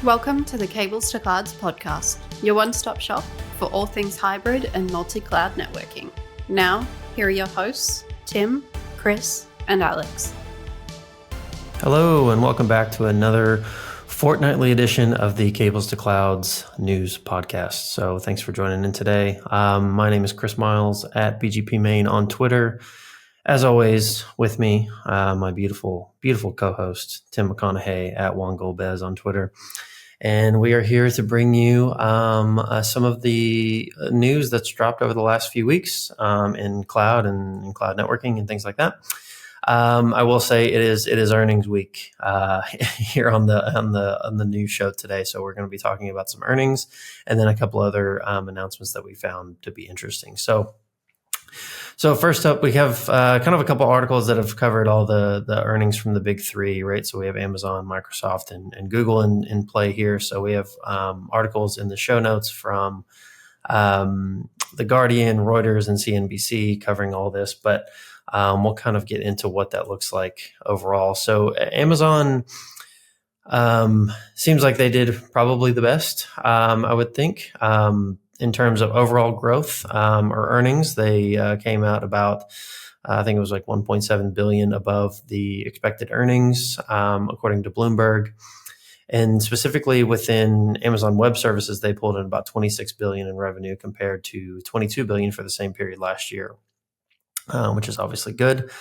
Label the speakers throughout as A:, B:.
A: Welcome to the Cables to Clouds podcast, your one-stop shop for all things hybrid and multi-cloud networking. Now, here are your hosts, Tim, Chris, and Alex.
B: Hello, and welcome back to another fortnightly edition of the Cables to Clouds news podcast. So thanks for joining in today. My name is Chris Miles at BGP Main on Twitter. As always, with me, my beautiful co-host, Tim McConaughey at WanGoldBez on Twitter. And we are here to bring you some of the news that's dropped over the last few weeks in cloud and in cloud networking and things like that. I will say it is earnings week here on the news show today. So we're going to be talking about some earnings and then a couple other announcements that we found to be interesting. So first up, we have kind of a couple articles that have covered all the earnings from the big three, right? So we have Amazon, Microsoft, and Google in play here. So we have articles in the show notes from The Guardian, Reuters, and CNBC covering all this, but we'll kind of get into what that looks like overall. So Amazon seems like they did probably the best, I would think. In terms of overall growth or earnings, they came out about, I think it was like 1.7 billion above the expected earnings, according to Bloomberg. And specifically within Amazon Web Services, they pulled in about 26 billion in revenue compared to 22 billion for the same period last year, which is obviously good.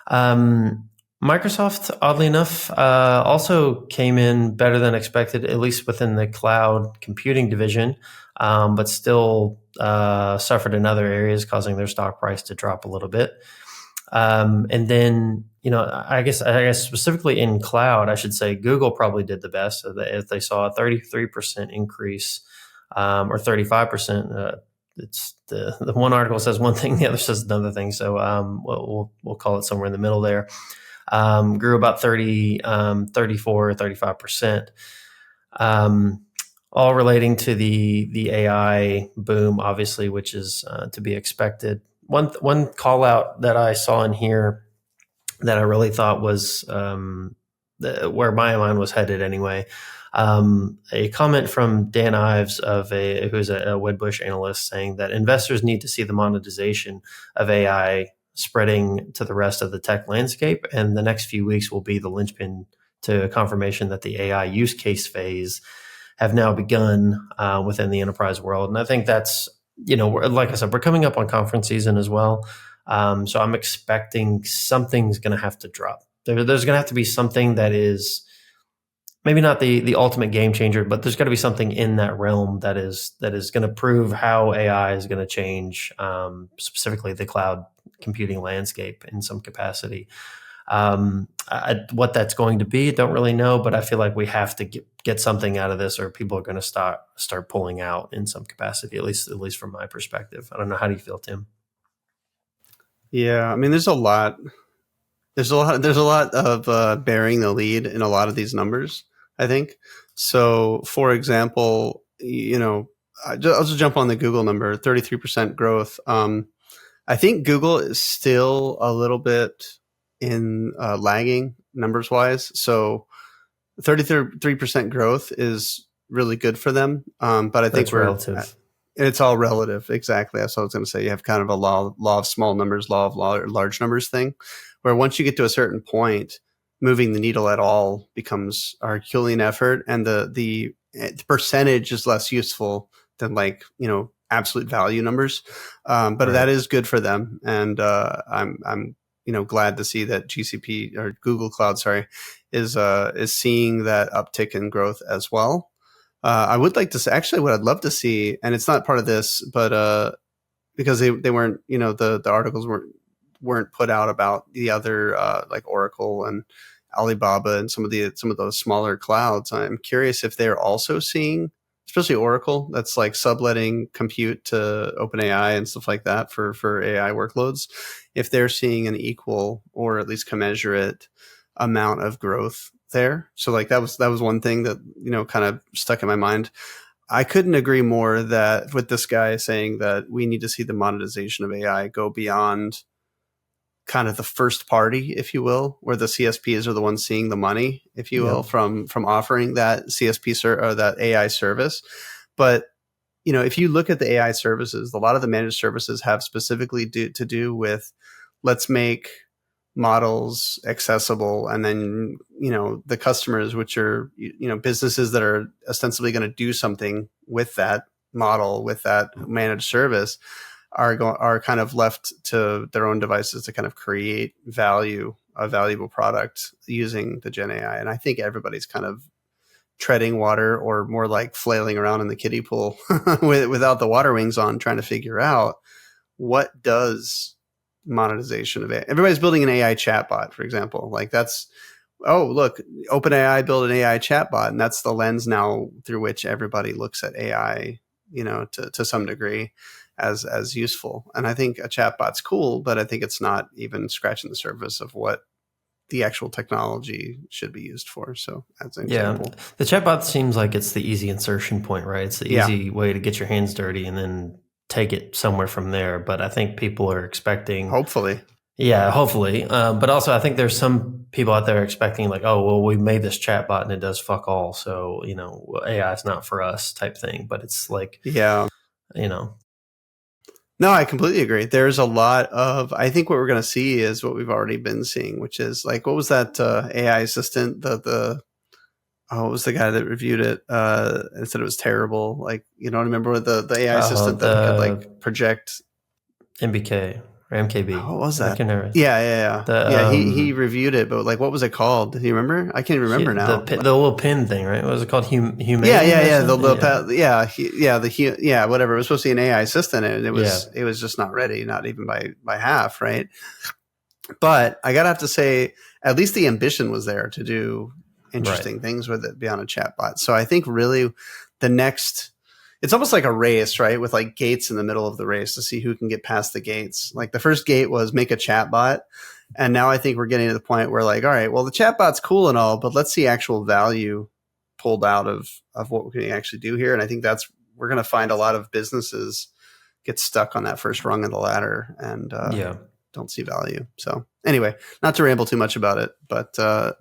B: Microsoft, oddly enough, also came in better than expected, at least within the cloud computing division, but still suffered in other areas, causing their stock price to drop a little bit. And then, I guess specifically in cloud, I should say Google probably did the best. So if they saw a 33% increase or 35%, it's the one article says one thing, the other says another thing. So we'll call it somewhere in the middle there. Grew about 34, 35%, all relating to the AI boom, obviously, which is to be expected. One call out that I saw in here that I really thought was where my mind was headed anyway. A comment from Dan Ives who's a Wedbush analyst saying that investors need to see the monetization of AI spreading to the rest of the tech landscape. And the next few weeks will be the linchpin to confirmation that the AI use case phase have now begun within the enterprise world. And I think that's, like I said, we're coming up on conference season as well. So I'm expecting something's going to have to drop. There's going to have to be something that is maybe not the ultimate game changer, but there's got to be something in that realm that is going to prove how AI is going to change, specifically the cloud computing landscape in some capacity. What that's going to be, don't really know, but I feel like we have to get something out of this, or people are going to start pulling out in some capacity. At least from my perspective. I don't know. How do you feel, Tim?
C: Yeah, I mean, there's a lot of bearing the lead in a lot of these numbers, I think. So, for example, I'll just jump on the Google number, 33% growth. I think Google is still a little bit in lagging numbers wise. So 33% growth is really good for them. But I think
B: relative.
C: It's all relative. Exactly. That's what I was going to say. You have kind of a law of small numbers, law of large numbers thing, where once you get to a certain point, moving the needle at all becomes a Herculean effort, and the percentage is less useful than absolute value numbers. But right. That is good for them. And I'm glad to see that GCP or Google Cloud, is seeing that uptick in growth as well. I would like to say, actually, what I'd love to see, and it's not part of this, but because they weren't, the articles weren't put out about the other like Oracle and Alibaba and some of those smaller clouds. I'm curious if they're also seeing, especially Oracle, that's like subletting compute to OpenAI and stuff like that for AI workloads, if they're seeing an equal or at least commensurate amount of growth there. So like that was one thing that kind of stuck in my mind. I couldn't agree more that with this guy saying that we need to see the monetization of AI go beyond kind of the first party, if you will, where the CSPs are the ones seeing the money, if you will, from offering that CSP or that AI service. But if you look at the AI services, a lot of the managed services have specifically to do with, let's make models accessible, and then the customers, which are businesses that are ostensibly going to do something with that model, with that managed service, are kind of left to their own devices to kind of create a valuable product using the Gen AI. And I think everybody's kind of treading water, or more like flailing around in the kiddie pool without the water wings on, trying to figure out what does monetization of it. Everybody's building an AI chatbot, for example. Like look, OpenAI built an AI chatbot, and that's the lens now through which everybody looks at AI, to some degree as useful. And I think a chatbot's cool, but I think it's not even scratching the surface of what the actual technology should be used for. So as an example.
B: The chatbot seems like it's the easy insertion point, right? It's the easy way to get your hands dirty and then take it somewhere from there. But I think people are expecting,
C: hopefully.
B: But also I think there's some people out there expecting like, oh, well, we made this chatbot and it does fuck all. So, AI is not for us type thing. But it's like,
C: No, I completely agree. There's a lot of, I think what we're going to see is what we've already been seeing, which is like, what was that AI assistant? What was the guy that reviewed it and said it was terrible? Like, remember the AI assistant that could like project
B: MBK or MKB?
C: What was that?
B: Yeah.
C: He reviewed it, but like, what was it called? Do you remember? I can't remember now.
B: The little pin thing, right? What was it called? Humane?
C: Whatever. It was supposed to be an AI assistant, and it was just not ready, not even by half, right? But I gotta have to say, at least the ambition was there to do interesting things with it beyond a chatbot. So I think really the next, it's almost like a race, right? With like gates in the middle of the race to see who can get past the gates. Like the first gate was make a chatbot. And now I think we're getting to the point where like, all right, well, the chatbot's cool and all, but let's see actual value pulled out of what we can actually do here. And I think we're going to find a lot of businesses get stuck on that first rung of the ladder and don't see value. So anyway, not to ramble too much about it, but that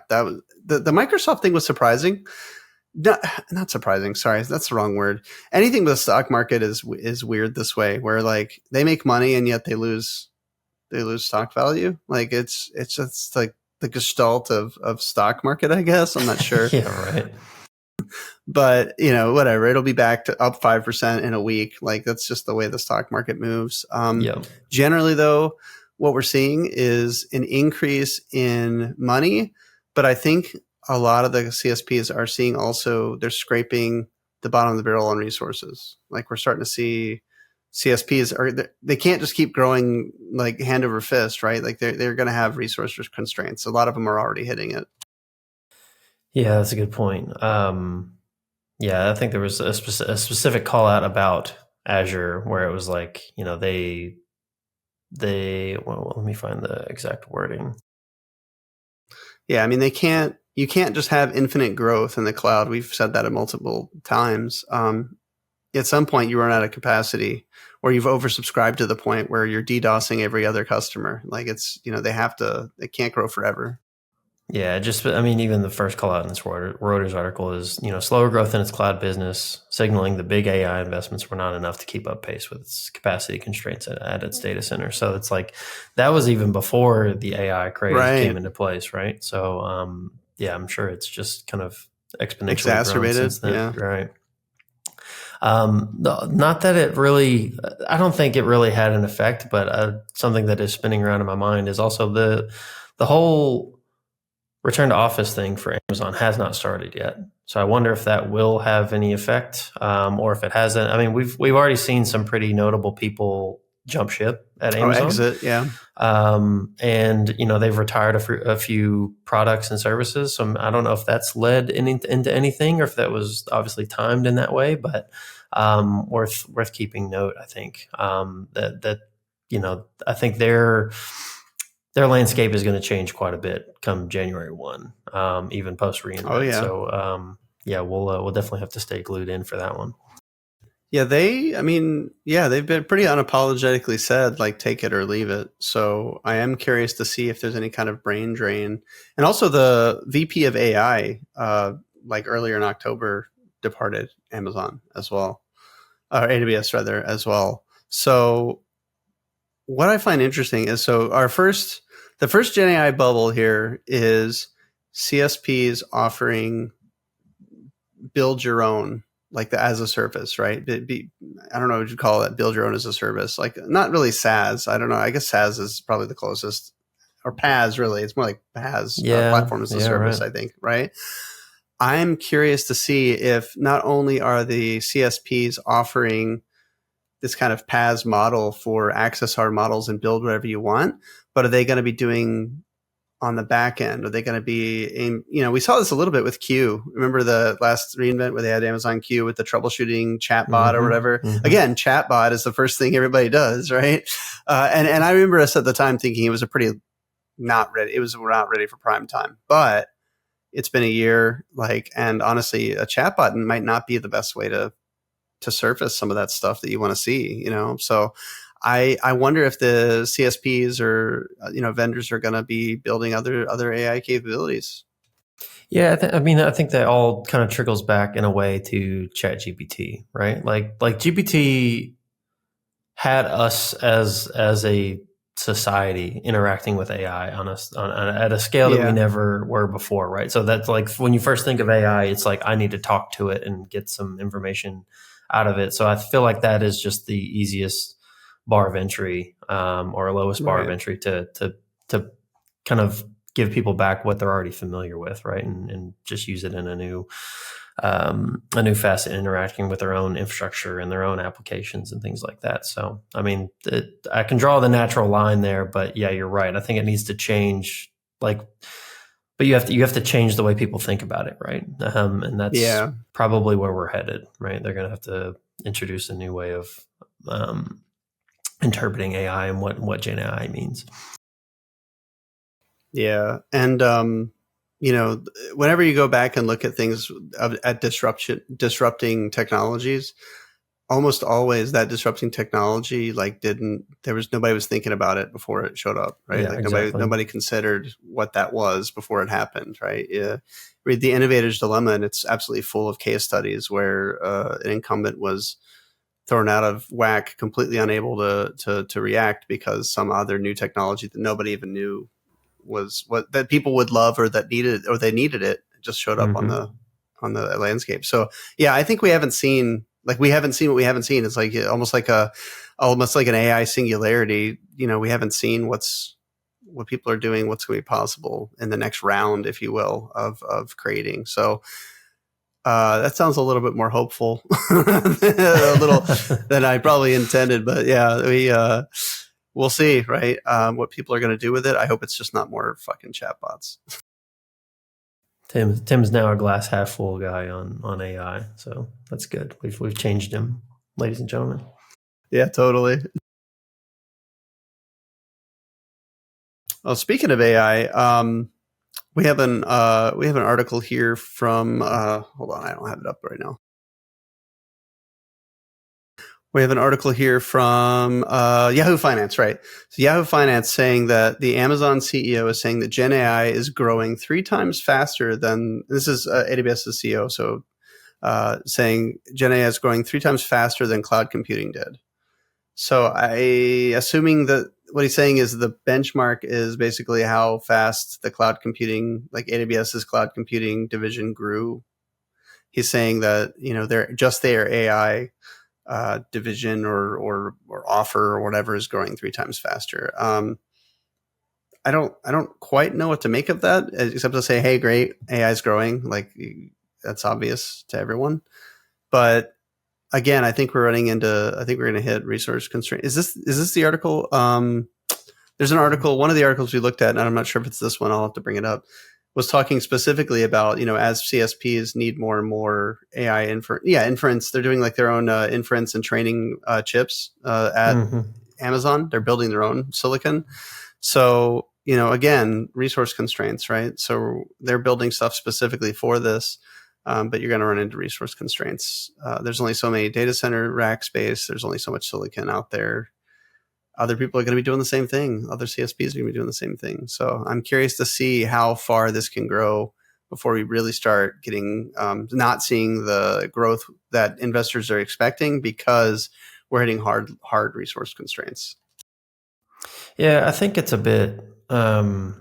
C: was the Microsoft thing was surprising. Not surprising. Sorry, that's the wrong word. Anything with the stock market is weird this way, where like they make money and yet they lose stock value. Like it's just like the gestalt of stock market, I guess. I'm not sure.
B: Yeah, right.
C: But whatever. It'll be back to up 5% in a week. Like that's just the way the stock market moves. Generally, though, what we're seeing is an increase in money, but I think a lot of the CSPs are seeing also they're scraping the bottom of the barrel on resources. Like we're starting to see CSPs they can't just keep growing like hand over fist, right? Like they're going to have resource constraints. A lot of them are already hitting it.
B: Yeah, that's a good point. I think there was a specific call out about Azure where it was like, they let me find the exact wording.
C: Yeah, I mean, you can't just have infinite growth in the cloud. We've said that multiple times. At some point you run out of capacity, or you've oversubscribed to the point where you're DDoSing every other customer. Like it's, they can't grow forever.
B: Yeah, even the first call out in this Reuters article is, slower growth in its cloud business, signaling the big AI investments were not enough to keep up pace with its capacity constraints at its data center. So it's like, that was even before the AI craze came into place, right? So, I'm sure it's just kind of exponentially
C: exacerbated
B: grown since then, right? Not that it really, I don't think it really had an effect, but something that is spinning around in my mind is also the whole return to office thing for Amazon has not started yet. So I wonder if that will have any effect, or if it hasn't. I mean, we've already seen some pretty notable people jump ship at Amazon.
C: Exit, yeah.
B: And they've retired a few products and services. So I don't know if that's led into anything, or if that was obviously timed in that way. But worth keeping note, I think. I think their landscape is going to change quite a bit come January 1, even post reInvent.
C: Oh, yeah.
B: So, we'll definitely have to stay glued in for that one.
C: Yeah, they've been pretty unapologetically said, like, take it or leave it. So I am curious to see if there's any kind of brain drain. And also the VP of AI, like earlier in October, departed Amazon as well, or AWS rather as well. So what I find interesting is, the first Gen AI bubble here is CSPs offering build your own, like the as a service, right? I don't know what you call it, build your own as a service, like not really SaaS. I don't know. I guess SaaS is probably the closest, or PaaS really. It's more like PaaS,
B: Yeah,
C: platform as a
B: yeah,
C: service,
B: right.
C: I think, right? I'm curious to see if not only are the CSPs offering this kind of PaaS model for access our models and build whatever you want, but are they going to be doing on the back end? Are they going to be, we saw this a little bit with Q. Remember the last reInvent where they had Amazon Q with the troubleshooting chatbot or whatever? Again, chatbot is the first thing everybody does, right? And I remember us at the time thinking it was a pretty not ready. We're not ready for prime time, but it's been a year, and honestly, a chatbot might not be the best way to surface some of that stuff that you want to see, So I wonder if the CSPs or vendors are going to be building other AI capabilities.
B: Yeah, I think that all kind of trickles back in a way to ChatGPT, right? Like GPT had us as a society interacting with AI at a scale that we
C: Yeah,
B: never were before, right? So that's like when you first think of AI, it's like I need to talk to it and get some information out of it. So I feel like that is just the easiest bar of entry, or lowest bar of
C: right.
B: entry to kind of give people back what they're already familiar with, right? And just use it in a new facet, interacting with their own infrastructure and their own applications and things like that. So, I mean, I can draw the natural line there, but yeah, you're right. I think it needs to change. But you have to change the way people think about it, right? And that's
C: Yeah,
B: probably where we're headed, right? They're going to have to introduce a new way of interpreting AI and what Gen AI means.
C: yeah, and whenever you go back and look at things at disrupting technologies, almost always that disrupting technology nobody was thinking about it before it showed up, right?
B: Yeah,
C: Like
B: exactly.
C: nobody considered what that was before it happened, right? Yeah. Read The Innovator's Dilemma, and it's absolutely full of case studies where an incumbent was thrown out of whack, completely unable to react because some other new technology that nobody even knew was what that people would love, or that needed, or they needed it, just showed up on
B: Mm-hmm.
C: the landscape. So yeah, I think we haven't seen what we haven't seen. It's like almost like an AI singularity. We haven't seen what people are doing, what's going to be possible in the next round, if you will, of creating. So that sounds a little bit more hopeful, a little than I probably intended. But yeah, we'll see, right? What people are going to do with it. I hope it's just not more fucking chatbots.
B: Tim's now a glass half full guy on AI, so that's good. We've changed him, ladies and gentlemen.
C: Yeah, totally. Well, speaking of AI, we have an article here from hold on, I don't have it up right now. We have an article here from Yahoo Finance, right? So Yahoo Finance saying that the Amazon CEO is saying that Gen AI is growing 3 times faster than, this is AWS's CEO, so saying Gen AI is growing 3 times faster than cloud computing did. So assuming that what he's saying is the benchmark is basically how fast the cloud computing, like AWS's cloud computing division grew. He's saying that, their AI division or offer or whatever is growing 3 times faster. I don't quite know what to make of that, except to say, hey, great, AI is growing. Like, that's obvious to everyone. But again, I think we're going to hit resource constraint. Is this the article? There's an article, one of the articles we looked at, and I'm not sure if it's this one, I'll have to bring it up, was talking specifically about, as CSPs need more and more AI inference, they're doing like their own inference and training chips at Amazon. They're building their own silicon. So, again, resource constraints, right? So they're building stuff specifically for this. but you're going to run into resource constraints. There's only so many data center rack space. There's only so much silicon out there. Other people are going to be doing the same thing. Other CSPs are going to be doing the same thing. So I'm curious to see how far this can grow before we really start getting not seeing the growth that investors are expecting, because we're hitting hard resource constraints.
B: Yeah, I think it's a bit, I don't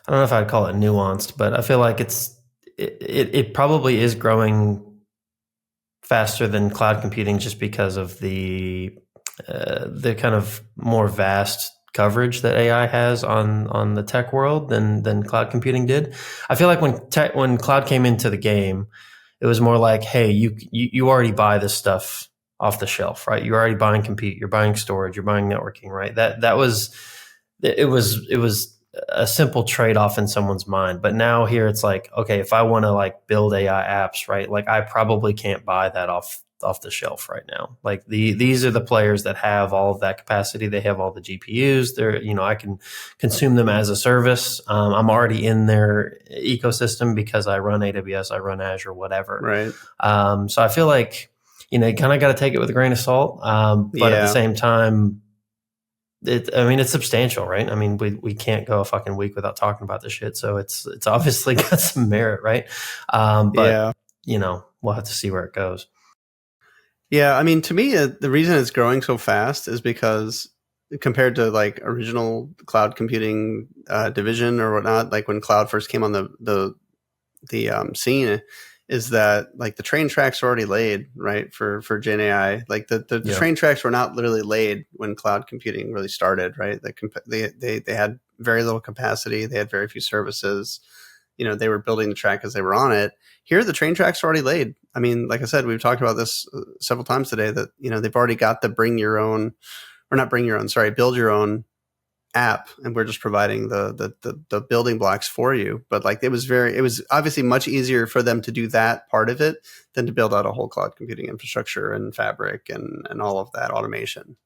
B: know if I'd call it nuanced, but I feel like it probably is growing faster than cloud computing just because of the kind of more vast coverage that AI has on the tech world than cloud computing did. I feel like when cloud came into the game, it was more like, hey, you already buy this stuff off the shelf, right? You're already buying compute, you're buying storage, you're buying networking, right? That was it was a simple trade-off in someone's mind. But now here it's like, okay, if I want to like build AI apps, right? Like I probably can't buy that off the shelf right now. Like these are the players that have all of that capacity. They have all the GPUs. I can consume them as a service. I'm already in their ecosystem because I run AWS, I run Azure, whatever.
C: Right.
B: So I feel like, you kind of got to take it with a grain of salt. But at the same time, it's substantial, right? I mean, we can't go a fucking week without talking about this shit. So it's obviously got some merit, right? But we'll have to see where it goes.
C: Yeah, I mean, to me, the reason it's growing so fast is because compared to like original cloud computing division or whatnot, like when cloud first came on the scene, is that like the train tracks are already laid, right? For Gen AI, like the train tracks were not literally laid when cloud computing really started, right? They had very little capacity, they had very few services. They were building the track as they were on it. Here, the train tracks are already laid. I mean, like I said, we've talked about this several times today that, they've already got the build your own app, and we're just providing the building blocks for you. But like it was obviously much easier for them to do that part of it than to build out a whole cloud computing infrastructure and fabric and all of that automation.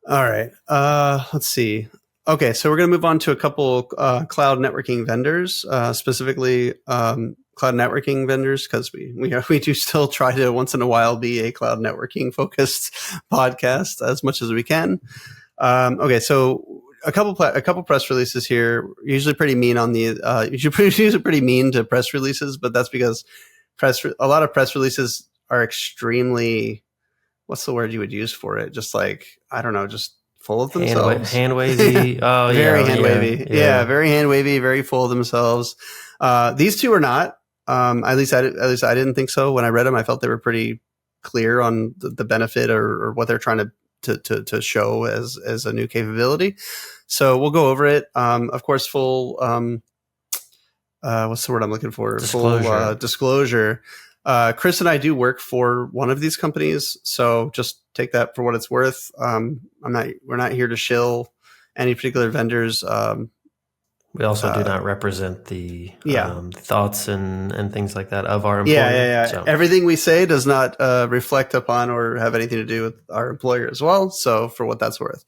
C: All right. Let's see. Okay, so we're going to move on to a couple cloud networking vendors, specifically cloud networking vendors, because we do still try to once in a while be a cloud networking focused podcast as much as we can. Okay, so a couple press releases here. Usually pretty mean on the usually pretty mean to press releases, but that's because a lot of press releases are extremely, what's the word you would use for it? Just like, I don't know, just full of themselves.
B: Hand wavy. Oh,
C: very hand wavy. Yeah, very hand wavy, very full of themselves. These two are not. At least I didn't think so. When I read them, I felt they were pretty clear on the benefit or what they're trying to show as a new capability. So we'll go over it. Of course, full what's the word I'm looking for?
B: Disclosure.
C: Full disclosure. Chris and I do work for one of these companies, so just take that for what it's worth. We're not here to shill any particular vendors.
B: We also do not represent the thoughts and things like that of our employer.
C: Yeah.
B: So.
C: Everything we say does not reflect upon or have anything to do with our employer as well. So for what that's worth.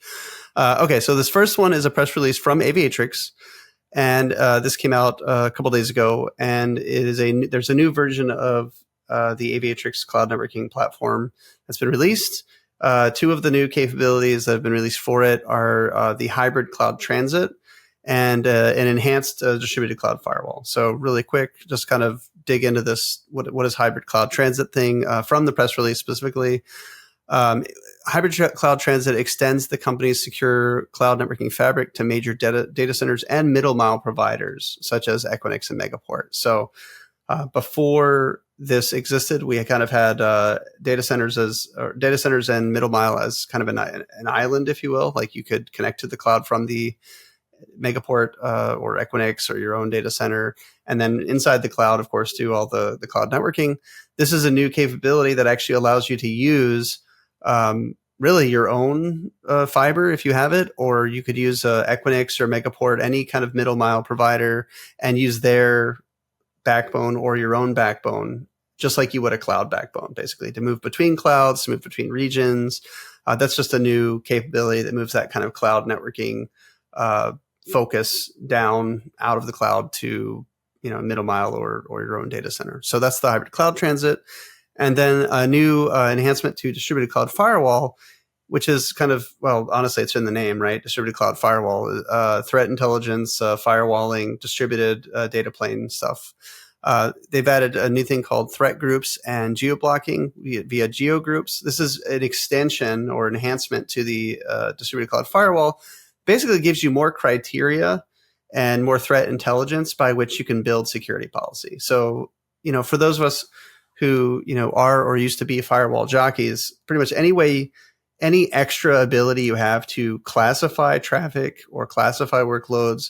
C: Okay, so this first one is a press release from Aviatrix. And this came out a couple days ago, and there's a new version of the Aviatrix cloud networking platform that's been released. Two of the new capabilities that have been released for it are the hybrid cloud transit and an enhanced distributed cloud firewall. So really quick, just kind of dig into this. What is hybrid cloud transit thing from the press release specifically? Hybrid cloud transit extends the company's secure cloud networking fabric to major data centers and middle mile providers such as Equinix and Megaport. So before this existed, we kind of had data centers and middle mile as kind of an island, if you will. Like you could connect to the cloud from the Megaport or Equinix or your own data center, and then inside the cloud, of course, do all the cloud networking. This is a new capability that actually allows you to use really your own fiber if you have it, or you could use Equinix or Megaport, any kind of middle mile provider, and use their backbone or your own backbone, just like you would a cloud backbone, basically, to move between clouds, to move between regions. That's just a new capability that moves that kind of cloud networking focus down out of the cloud to, middle mile or your own data center. So that's the hybrid cloud transit. And then a new enhancement to distributed cloud firewall, which is kind of, well, honestly, it's in the name, right? Distributed cloud firewall, threat intelligence, firewalling, distributed data plane stuff. They've added a new thing called threat groups and geo-blocking via geo groups. This is an extension or enhancement to the distributed cloud firewall. Basically gives you more criteria and more threat intelligence by which you can build security policy. So, for those of us who, are or used to be firewall jockeys, pretty much any extra ability you have to classify traffic or classify workloads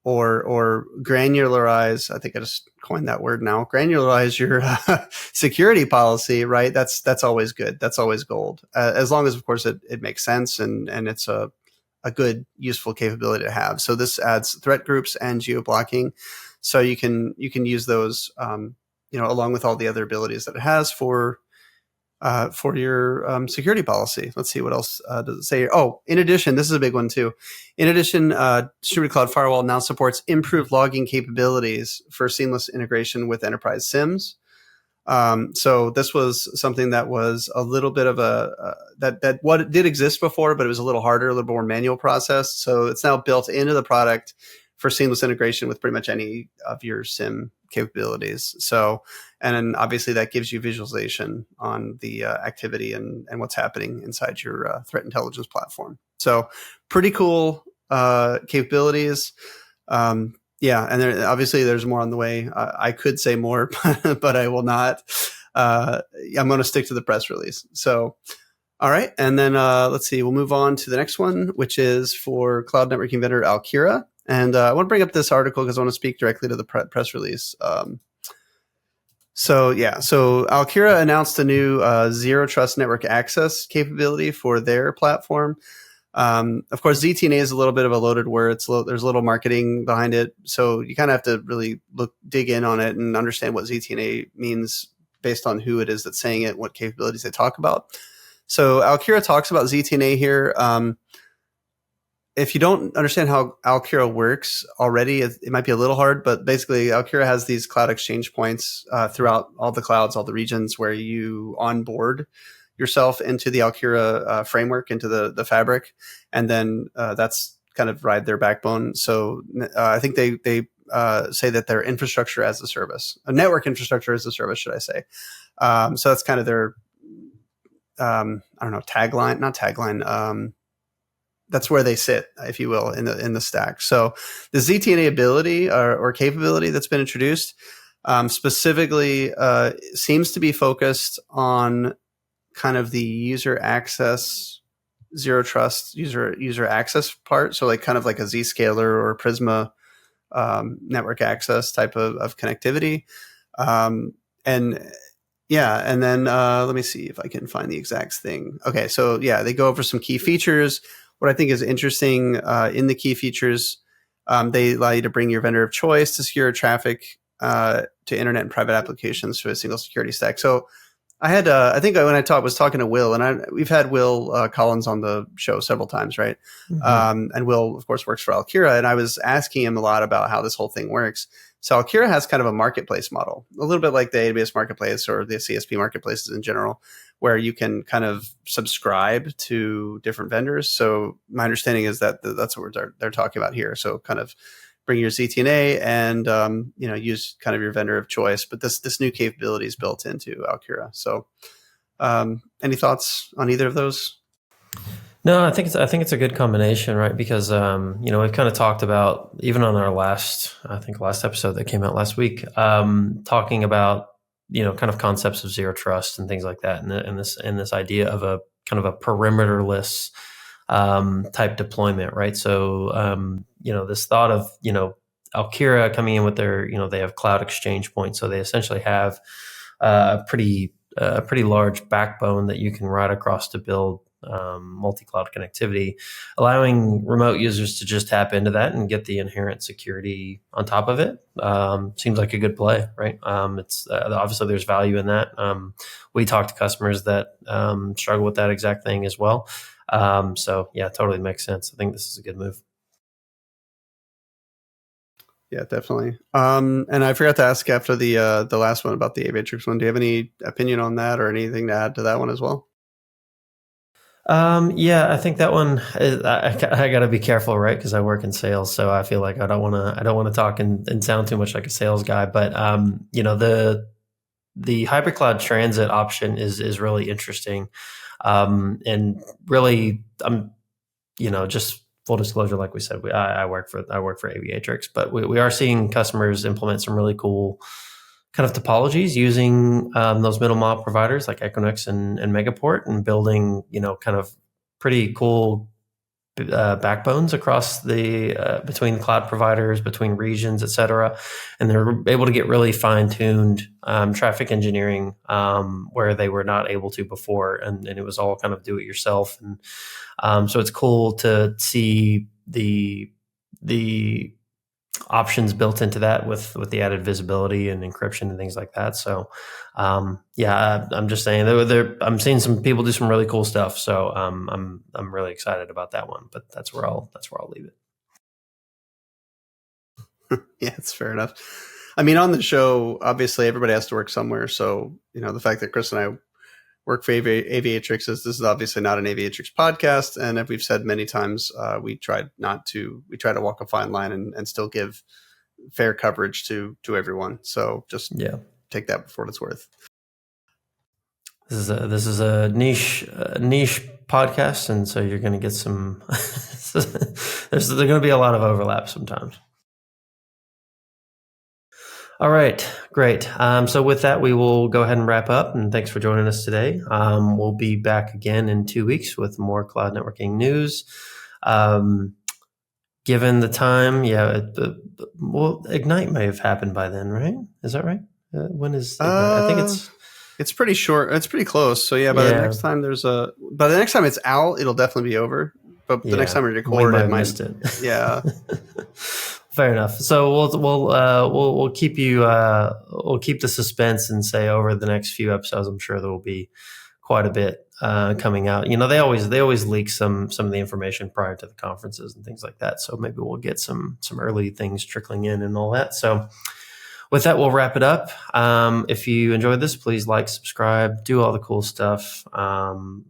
C: or granularize, I think I just coined that word now, granularize your security policy, right? That's always good. That's always gold. As long as, of course, it makes sense and it's a good, useful capability to have. So this adds threat groups and geo-blocking. So you can use those, along with all the other abilities that it has for your security policy. Let's see, what else does it say? Oh, in addition, this is a big one too. In addition, Distributed Cloud Firewall now supports improved logging capabilities for seamless integration with enterprise SIEMs. So this was something that was a little bit of that what did exist before, but it was a little harder, a little more manual process. So it's now built into the product for seamless integration with pretty much any of your SIEM capabilities. So, and then obviously that gives you visualization on the activity and what's happening inside your threat intelligence platform. So pretty cool capabilities. Yeah, and obviously there's more on the way. I could say more, but I will not. I'm going to stick to the press release. So, all right. And then let's see, we'll move on to the next one, which is for cloud networking vendor Alkira. And I want to bring up this article because I want to speak directly to the press release. So Alkira announced a new zero trust network access capability for their platform. Of course, ZTNA is a little bit of a loaded word. There's a little marketing behind it. So you kind of have to really dig in on it and understand what ZTNA means based on who it is that's saying it, what capabilities they talk about. So Alkira talks about ZTNA here. If you don't understand how Alkira works already, it might be a little hard, but basically Alkira has these cloud exchange points throughout all the clouds, all the regions where you onboard yourself into the Alkira framework, into the fabric, and then that's kind of ride their backbone. So I think they say that they're infrastructure as a service, a network infrastructure as a service, should I say. So that's kind of their, tagline, not tagline, that's where they sit, if you will, in the stack. So the ZTNA ability or capability that's been introduced specifically seems to be focused on kind of the user access, zero trust user access part. So like kind of like a Zscaler or Prisma network access type of connectivity. And then let me see if I can find the exact thing. Okay, so yeah, they go over some key features. What I think is interesting in the key features, they allow you to bring your vendor of choice to secure traffic to internet and private applications to a single security stack. So I had, I think when I was talking to Will, and we've had Will Collins on the show several times, right? Mm-hmm. And Will, of course, works for Alkira, and I was asking him a lot about how this whole thing works. So Alkira has kind of a marketplace model, a little bit like the AWS marketplace or the CSP marketplaces in general, where you can kind of subscribe to different vendors. So my understanding is that that's what they're talking about here. So kind of bring your ZTNA and use kind of your vendor of choice. But this new capability is built into Alkira. So any thoughts on either of those?
B: No, I think it's a good combination, right? Because we've kind of talked about, even on our last episode that came out last week, talking about kind of concepts of zero trust and things like that, and this idea of a kind of a perimeterless type deployment, right? So this thought of Alkira coming in with their they have cloud exchange points, so they essentially have a pretty large backbone that you can ride across to build multi-cloud connectivity, allowing remote users to just tap into that and get the inherent security on top of it. Seems like a good play, right? It's obviously there's value in that. We talk to customers that struggle with that exact thing as well. So yeah, totally makes sense. I think this is a good move.
C: Yeah, definitely. And I forgot to ask after the last one about the Aviatrix one. Do you have any opinion on that or anything to add to that one as well?
B: Yeah, I think that one. I got to be careful, right? Because I work in sales, so I feel like I don't want to talk and sound too much like a sales guy. But the hybrid cloud transit option is really interesting, and really, just full disclosure, like we said, I work for Aviatrix, but we are seeing customers implement some really cool kind of topologies using those middle mile providers like Equinix and Megaport, and building kind of pretty cool backbones across the between the cloud providers, between regions, et cetera. And they're able to get really fine-tuned traffic engineering where they were not able to before, and it was all kind of do it yourself. And so it's cool to see the options built into that with the added visibility and encryption and things like that. So I'm just saying I'm seeing some people do some really cool stuff. So I'm really excited about that one, but that's where I'll leave
C: it. Yeah, it's fair enough. I mean, on the show, obviously everybody has to work somewhere. So, the fact that Chris and I work for Aviatrix is obviously not an Aviatrix podcast. And as we've said many times, we try to walk a fine line and still give fair coverage to everyone. So just take that for what it's worth.
B: This is a niche podcast, and so you're going to get some. There's going to be a lot of overlap sometimes. All right, great. So with that, we will go ahead and wrap up. And thanks for joining us today. We'll be back again in 2 weeks with more cloud networking news. Given the time, Ignite may have happened by then, right? Is that right? When is Ignite? I think
C: it's pretty short. It's pretty close. So by the next time by the next time it's out, it'll definitely be over. But the next time we record,
B: we might missed it.
C: Yeah.
B: Fair enough. So we'll keep you we'll keep the suspense and say over the next few episodes, I'm sure there will be quite a bit coming out. They always leak some of the information prior to the conferences and things like that. So maybe we'll get some early things trickling in and all that. So with that, we'll wrap it up. If you enjoyed this, please like, subscribe, do all the cool stuff.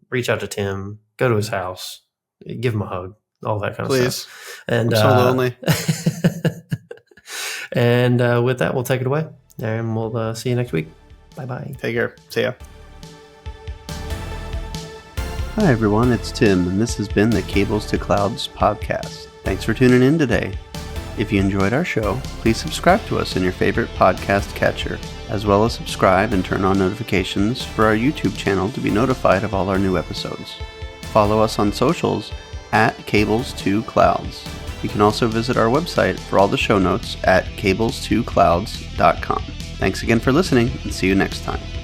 B: Reach out to Tim, go to his house, give him a hug, all that kind of stuff.
C: And I'm so lonely.
B: And with that, we'll take it away, and we'll see you next week. Bye-bye.
C: Take care. See ya. Hi, everyone. It's Tim, and this has been the Cables to Clouds podcast. Thanks for tuning in today. If you enjoyed our show, please subscribe to us in your favorite podcast catcher, as well as subscribe and turn on notifications for our YouTube channel to be notified of all our new episodes. Follow us on socials at Cables2Clouds. You can also visit our website for all the show notes at cables2clouds.com. Thanks again for listening, and see you next time.